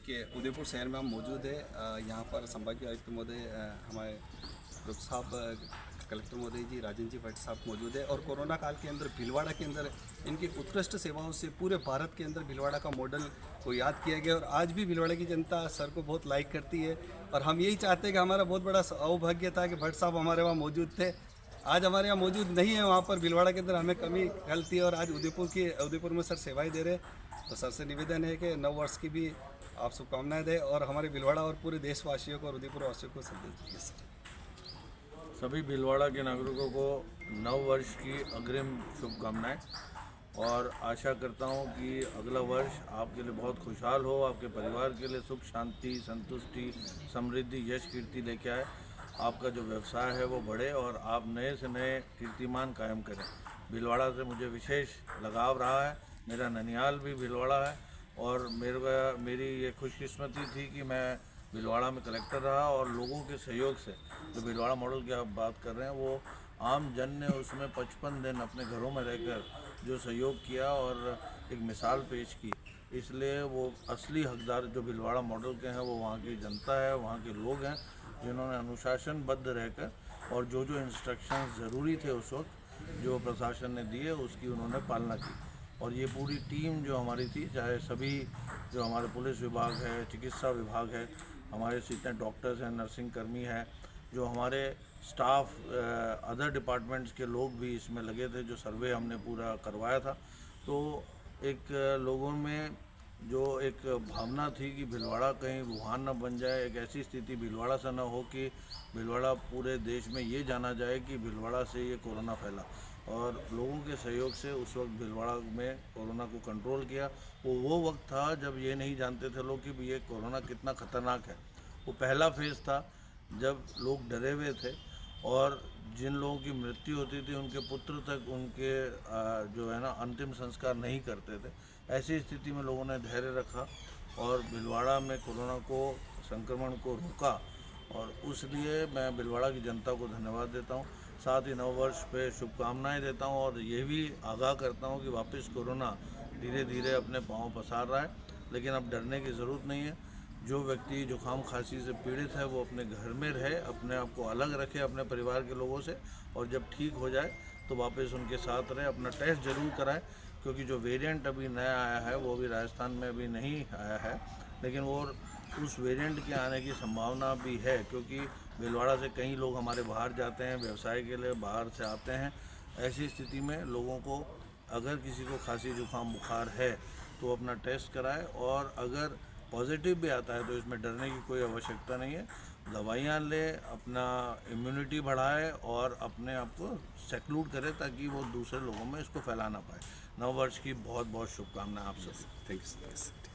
देखिए उदयपुर शहर में हम मौजूद है। यहाँ पर संभागीय आयुक्त महोदय हमारे डॉक्टर साहब, कलेक्टर महोदय जी, राजेंद्र जी भट्ट साहब मौजूद है। और कोरोना काल के अंदर भीलवाड़ा के अंदर इनकी उत्कृष्ट सेवाओं से पूरे भारत के अंदर भीलवाड़ा का मॉडल को याद किया गया। और आज भी भीलवाड़ा की जनता सर को बहुत लाइक करती है। और हम यही चाहते हैं कि हमारा बहुत बड़ा सौभाग्य था कि भट्ट साहब हमारे वहाँ मौजूद थे। आज हमारे यहाँ मौजूद नहीं है, वहाँ पर भीलवाड़ा के अंदर हमें कमी खलती है। और आज उदयपुर में सर सेवाएं दे रहे हैं। तो सर से निवेदन है कि नव वर्ष की भी आप शुभकामनाएं दें और हमारे भीलवाड़ा और पूरे देशवासियों को और उदयपुर वासियों को संदेश दीजिए सर। सभी भीलवाड़ा के नागरिकों को नव वर्ष की अग्रिम शुभकामनाएं और आशा करता हूं कि अगला वर्ष आपके लिए बहुत खुशहाल हो, आपके परिवार के लिए सुख शांति संतुष्टि समृद्धि यश कीर्ति लेके आए। आपका जो व्यवसाय है वो बढ़े और आप नए से नए कीर्तिमान कायम करें। भीलवाड़ा से मुझे विशेष लगाव रहा है, मेरा ननिहाल भी भीलवाड़ा है और मेरी ये खुशकिस्मती थी कि मैं भीलवाड़ा में कलेक्टर रहा और लोगों के सहयोग से जो भीलवाड़ा मॉडल की आप बात कर रहे हैं वो आम जन ने उसमें 55 दिन अपने घरों में रहकर जो सहयोग किया और एक मिसाल पेश की, इसलिए वो असली हकदार जो भीलवाड़ा मॉडल के हैं वो वहाँ की जनता है, वहाँ के लोग हैं जिन्होंने अनुशासनबद्ध रहकर और जो जो इंस्ट्रक्शंस ज़रूरी थे उस वक्त जो प्रशासन ने दिए उसकी उन्होंने पालना की। और ये पूरी टीम जो हमारी थी, चाहे सभी जो हमारे पुलिस विभाग है, चिकित्सा विभाग है, हमारे जितने डॉक्टर्स हैं, नर्सिंग कर्मी हैं, जो हमारे स्टाफ अदर डिपार्टमेंट्स के लोग भी इसमें लगे थे, जो सर्वे हमने पूरा करवाया था। तो एक लोगों में जो एक भावना थी कि भीलवाड़ा कहीं वुहान न बन जाए, एक ऐसी स्थिति भीलवाड़ा से न हो कि भीलवाड़ा पूरे देश में ये जाना जाए कि भीलवाड़ा से ये कोरोना फैला। और लोगों के सहयोग से उस वक्त भीलवाड़ा में कोरोना को कंट्रोल किया। वो वक्त था जब ये नहीं जानते थे लोग कि ये कोरोना कितना ख़तरनाक है। वो पहला फेज़ था जब लोग डरे हुए थे और जिन लोगों की मृत्यु होती थी उनके पुत्र तक उनके जो है ना अंतिम संस्कार नहीं करते थे। ऐसी स्थिति में लोगों ने धैर्य रखा और भीलवाड़ा में कोरोना को संक्रमण को रोका और उसलिए मैं भीलवाड़ा की जनता को धन्यवाद देता हूँ। साथ ही नव वर्ष पे शुभकामनाएं देता हूँ और ये भी आगाह करता हूँ कि वापस कोरोना धीरे धीरे अपने पाँव पसार रहा है, लेकिन अब डरने की ज़रूरत नहीं है। जो व्यक्ति जुकाम खांसी से पीड़ित है वो अपने घर में रहे, अपने आप को अलग रखे अपने परिवार के लोगों से और जब ठीक हो जाए तो वापस उनके साथ रहे। अपना टेस्ट ज़रूर कराएं क्योंकि जो वेरिएंट अभी नया आया है वो भी राजस्थान में अभी नहीं आया है, लेकिन वो उस वेरिएंट के आने की संभावना भी है क्योंकि भीलवाड़ा से कई लोग हमारे बाहर जाते हैं, व्यवसाय के लिए बाहर से आते हैं। ऐसी स्थिति में लोगों को अगर किसी को खांसी जुकाम बुखार है तो अपना टेस्ट कराए और अगर पॉजिटिव भी आता है तो इसमें डरने की कोई आवश्यकता नहीं है। दवाइयाँ ले, अपना इम्यूनिटी बढ़ाए और अपने आप को सेक्लूड करे ताकि वो दूसरे लोगों में इसको फैला ना पाए। नव वर्ष की बहुत बहुत शुभकामनाएं आप सब। Thank you sir.